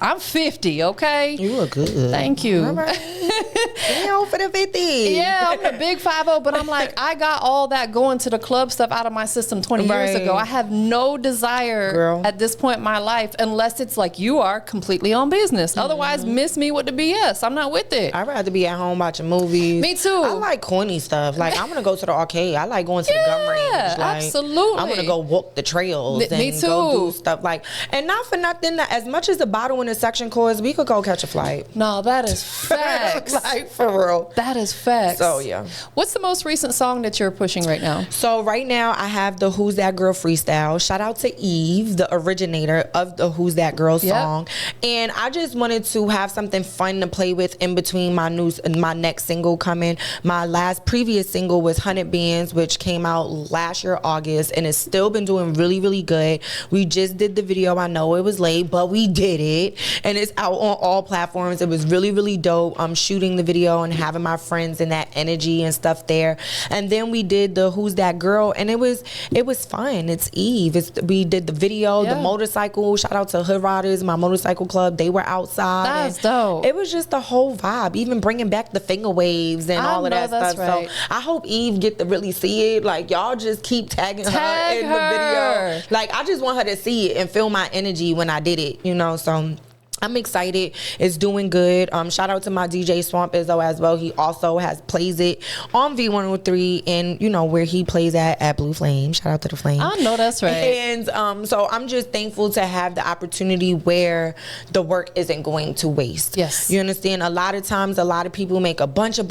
I'm 50, okay? You look good. Thank you. All right. For the 50. Yeah, I'm the big 50, but I'm like, I got all that going to the club stuff out of my system 20 years ago. I have no desire at this point in my life, unless it's like you are, completely on business. Otherwise, miss me with the BS. I'm not with it. I'd rather be at home watching movies. Me too. I like corny stuff. Like, I want to go to the arcade. I like going to the gun range. Like, absolutely. I want to go walk the trails and go do stuff. Like, and not for nothing, as much as the bottle in the section costs, we could go catch a flight. No, that is facts. Like, for real. That is facts. So, yeah. What's the most recent song that you're pushing right now? So, right now, I have the Who's That Girl freestyle. Shout out to Eve, the originator of the Who's That Girl song. And I just wanted to have something fun to play with in between my next single coming. My previous single was 100 Bands, which came out last year, August, and it's still been doing really, really good. We just did the video. I know it was late, but we did it. And it's out on all platforms. It was really, really dope. I'm shooting the video and having my friends and that energy and stuff there. And then we did the Who's That Girl, and it was fun. It's Eve. We did the video, the motorcycle. Shout out to Hood Riders, my motorcycle club. They were outside. That's dope. It was just the whole vibe. Even bringing back the finger waves and all of that stuff. Right. So I hope Eve get to really see it. Like, y'all just keep tagging her in the video. Like, I just want her to see it and feel my energy when I did it, you know. So I'm excited. It's doing good. Shout out to my DJ Swamp Izzo as well. He also plays it on V103, and you know where he plays at Blue Flame. Shout out to the Flame. I know that's right. And so I'm just thankful to have the opportunity where the work isn't going to waste. Yes. You understand? A lot of times, a lot of people make a bunch of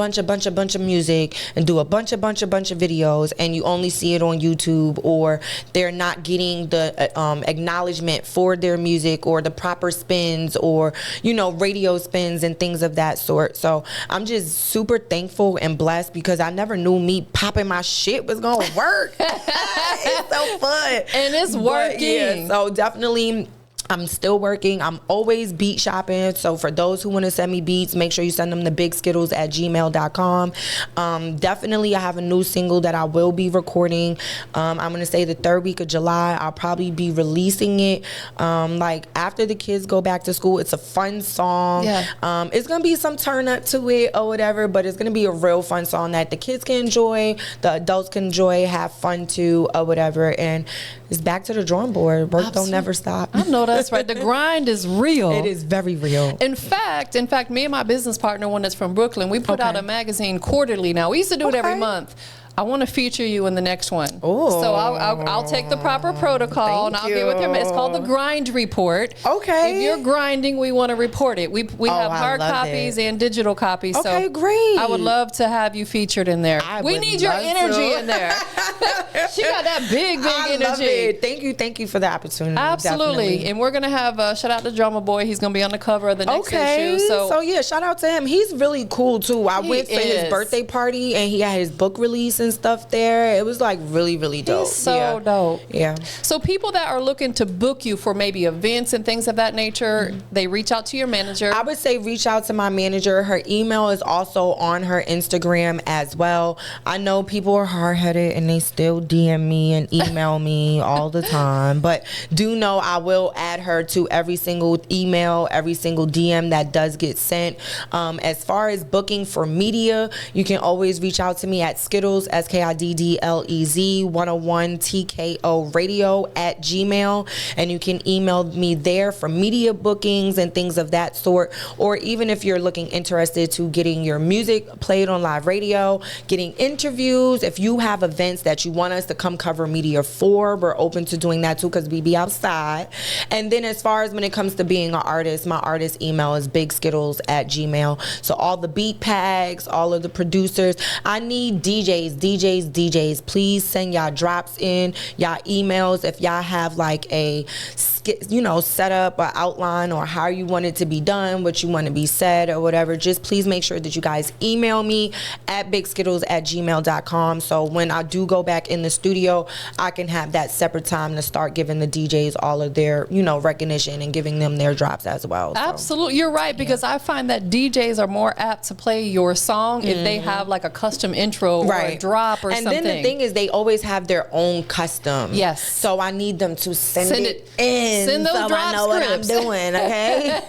music and do a bunch of videos, and you only see it on YouTube, or they're not getting the acknowledgement for their music or the proper spins, or, you know, radio spins and things of that sort. So I'm just super thankful and blessed, because I never knew me popping my shit was gonna work. It's so fun. And it's working. Yeah, so definitely, I'm still working. I'm always beat shopping. So for those who want to send me beats, make sure you send them to bigskiddles@gmail.com. Definitely, I have a new single that I will be recording. I'm going to say the 3rd week of July. I'll probably be releasing it like after the kids go back to school. It's a fun song. Yeah. It's going to be some turn up to it or whatever, but it's going to be a real fun song that the kids can enjoy, the adults can enjoy, have fun too or whatever. And it's back to the drawing board. Work don't never stop. I know that's right. The grind is real. It is very real. In fact, me and my business partner, one that's from Brooklyn, we put out a magazine quarterly now. We used to do it every month. I want to feature you in the next one. Oh. So I'll take the proper protocol and I'll get with your. It's called the grind report. Okay. If you're grinding, we want to report it. We have hard copies and digital copies. Okay, so great. I would love to have you featured in there. We need your energy in there. She got that big energy. Love it. Thank you for the opportunity. Absolutely. Definitely. And we're gonna have shout out to Drummer Boy. He's gonna be on the cover of the next issue. So yeah, shout out to him. He's really cool too. I went for his birthday party and he had his book release and stuff there. It was like really, really dope. He's so dope. Yeah. So people that are looking to book you for maybe events and things of that nature, they reach out to your manager. I would say reach out to my manager. Her email is also on her Instagram as well. I know people are hard-headed and they still DM me and email me all the time, but do know I will add her to every single email, every single DM that does get sent. As far as booking for media, you can always reach out to me at Skiddlez, Skiddlez 101 TKO radio at Gmail, and you can email me there for media bookings and things of that sort. Or even if you're looking interested to getting your music played on live radio, getting interviews, if you have events that you want us to come cover media for, we're open to doing that too, because we be outside. And then as far as when it comes to being an artist, my artist email is bigskiddlez at Gmail. So all the beat pags, all of the producers, I need DJs. Please send y'all drops in, y'all emails. If y'all have like a set up or outline or how you want it to be done, what you want to be said or whatever, just please make sure that you guys email me at bigskiddlez at gmail.com. So when I do go back in the studio, I can have that separate time to start giving the DJs all of their, recognition and giving them their drops as well. So. Absolutely. You're right, because I find that DJs are more apt to play your song if they have like a custom intro or a drop or something. And then the thing is, they always have their own custom. Yes. So I need them to send it in. Send those so drop I know scripts. what I'm doing, okay?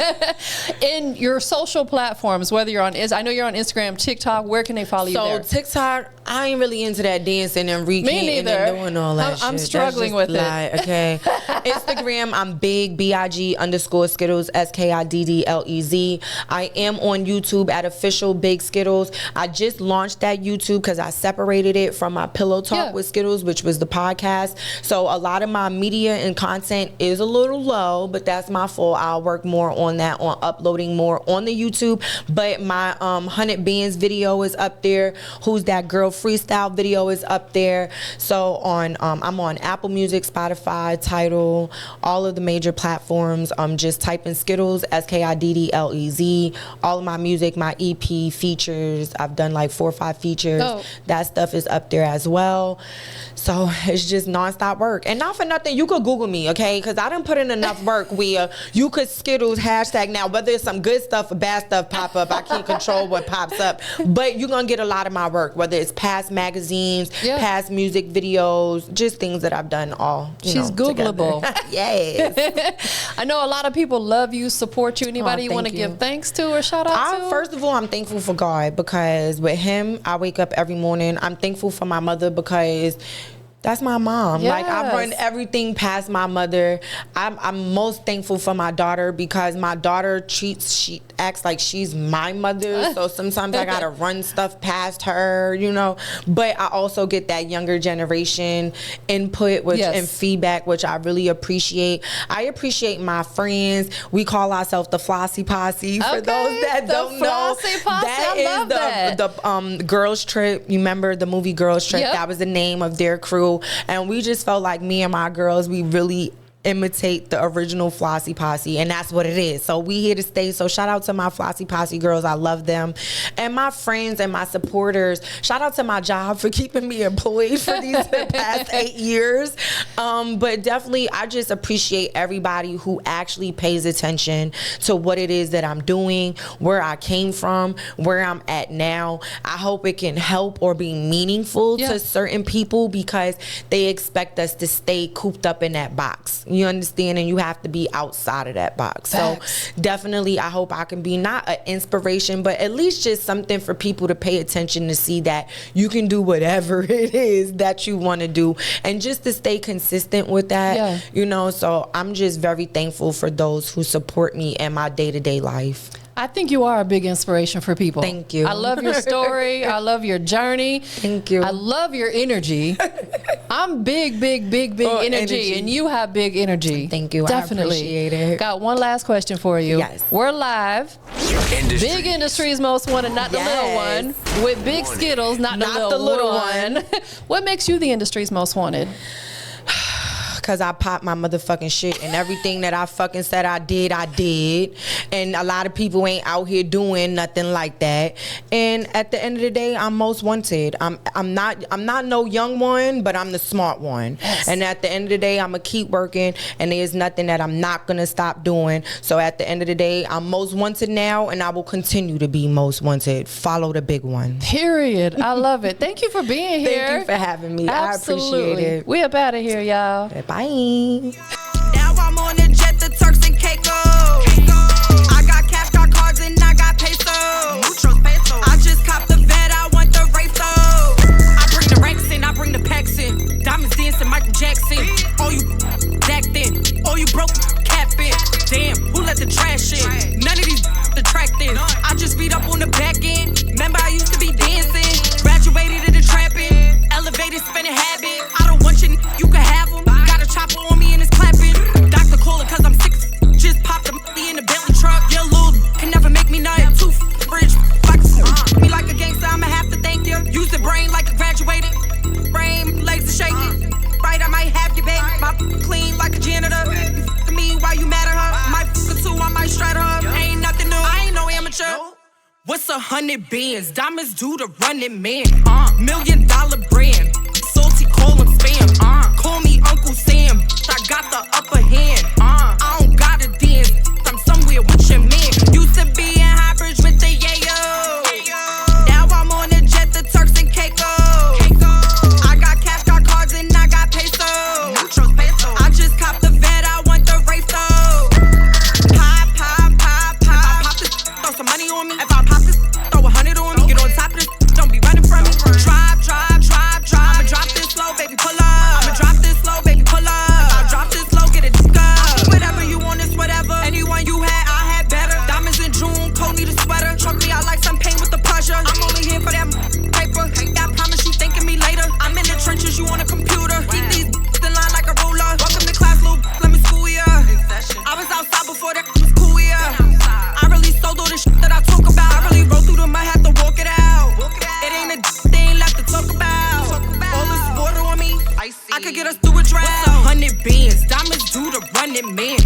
In your social platforms, whether you're on, I know you're on Instagram, TikTok, where can they follow you there? So TikTok, I ain't really into that dancing and recanting and doing all that shit. I'm struggling with it. Okay. Instagram, I'm big, BIG_Skiddlez, SKIDDLEZ. I am on YouTube at official Big Skiddlez. I just launched that YouTube because I separated it from my Pillow Talk with Skiddlez, which was the podcast. So a lot of my media and content is a little low, but that's my fault. I'll work more on that, on uploading more on the YouTube. But my 100 Bands video is up there. Who's That Girl freestyle video is up there. So on I'm on Apple Music, Spotify, Tidal, all of the major platforms. Just type in Skiddlez, SKIDDLEZ. All of my music, my EP features, I've done like 4 or 5 features. That stuff is up there as well. So it's just nonstop work. And not for nothing, you could Google me, okay? Because I didn't put in enough work where you could Skiddlez hashtag. Now, whether it's some good stuff or bad stuff pop up, I can't control what pops up. But you're going to get a lot of my work, whether it's past magazines, past music videos, just things that I've done all, She's Googleable. Yes. I know a lot of people love you, support you. Anybody you want to give thanks to or shout out to? First of all, I'm thankful for God, because with him, I wake up every morning. I'm thankful for my mother, because that's my mom. Yes. Like, I run everything past my mother. I'm most thankful for my daughter, because my daughter she acts like she's my mother. So sometimes I gotta run stuff past her, But I also get that younger generation input and feedback, which I really appreciate. I appreciate my friends. We call ourselves the Flossy Posse. For those that don't know, that is the Girls Trip. You remember the movie Girls Trip? That was the name of their crew. And we just felt like me and my girls, we really imitate the original Flossy Posse, and that's what it is. So we here to stay. So shout out to my Flossy Posse girls. I love them. And my friends and my supporters. Shout out to my job for keeping me employed for these past 8 years. But definitely, I just appreciate everybody who actually pays attention to what it is that I'm doing, where I came from, where I'm at now. I hope it can help or be meaningful to certain people, because they expect us to stay cooped up in that box. You understand? And you have to be outside of that box. Facts. So definitely, I hope I can be not an inspiration, but at least just something for people to pay attention to, see that you can do whatever it is that you want to do, and just to stay consistent with that, So I'm just very thankful for those who support me in my day-to-day life. I think you are a big inspiration for people. Thank you. I love your story. I love your journey. Thank you. I love your energy. I'm big energy, and you have big energy. Thank you. Definitely. I appreciate it. Got one last question for you. Yes. We're live. Big Industry's Most Wanted, not the little one. With Big Skiddlez, not the little one. What makes you the industry's most wanted? Because I popped my motherfucking shit, and everything that I fucking said I did, and a lot of people ain't out here doing nothing like that. And at the end of the day, I'm most wanted. I'm not no young one, but I'm the smart one. Yes. And at the end of the day, I'm gonna keep working, and there's nothing that I'm not gonna stop doing. So at the end of the day, I'm most wanted now, and I will continue to be most wanted. Follow the big one. Period. I love it. Thank you for being here. Thank you for having me. Absolutely. I appreciate it. We up out of here, y'all. Bye. Now I'm on the jet, the Turks and Caicos. I got cash, got cards, and I got pesos. I just copped the vet, I want the race though. I bring the racks in, I bring the packs in. Diamonds dancing, Michael Jackson. Oh, you backed in. Oh, you broke cap in. Damn, who let the trash in? None of these attractive. I just beat up on the back end. Remember, I used to be dancing. Graduated in the trapping. Elevated, spinning habit. I don't want you, you can have them. Chopper on me and it's clapping. Doctor calling cause I'm sick. Just popped a in the Bentley truck. Your little can never make me nut. Too bridge. Me like a gangster, I'ma have to thank you. Use the brain like a graduated. Brain, legs are shaking. Right, I might have you, babe. My clean like a janitor. To me, why you mad at her? Might f*** too, I might strut her. Ain't nothing new, I ain't no amateur. What's 100 bands? Diamonds do the running man. $1 million brand. Salty, call him spam. Call me Uncle Sam. I got the upper hand. I don't gotta dance. I'm somewhere with your man. Used to be in Highbridge with the yayo. Now I'm on the jet, the Turks and Caicos. I got cash, got cards, and I got pesos. I just copped the vet, I want the race though. Pop. If I pop this, throw some money on me. If I pop this, throw 100 on me. Get on top of this, don't be running from me. Drive. I'ma drop this low, baby, pull up. I'ma drop this low, baby, pull up. If I drop this low, get it discussed. Whatever you want is whatever. Anyone you had, I had better. Diamonds in June, cold need a sweater. Truck me out like some pain with the pressure. I'm only here for that paper. I promise you thinking me later. I'm in the trenches, you on a computer. Keep these in line like a ruler. Welcome to class, little, let me school ya. I was outside before that was cool, yeah. I really sold all the shit that I talk about. I really rode through them, I had to walk it out. It ain't a thing left to talk about. All this water on me, I could get us through a drought. 100 bands, diamonds do the running man.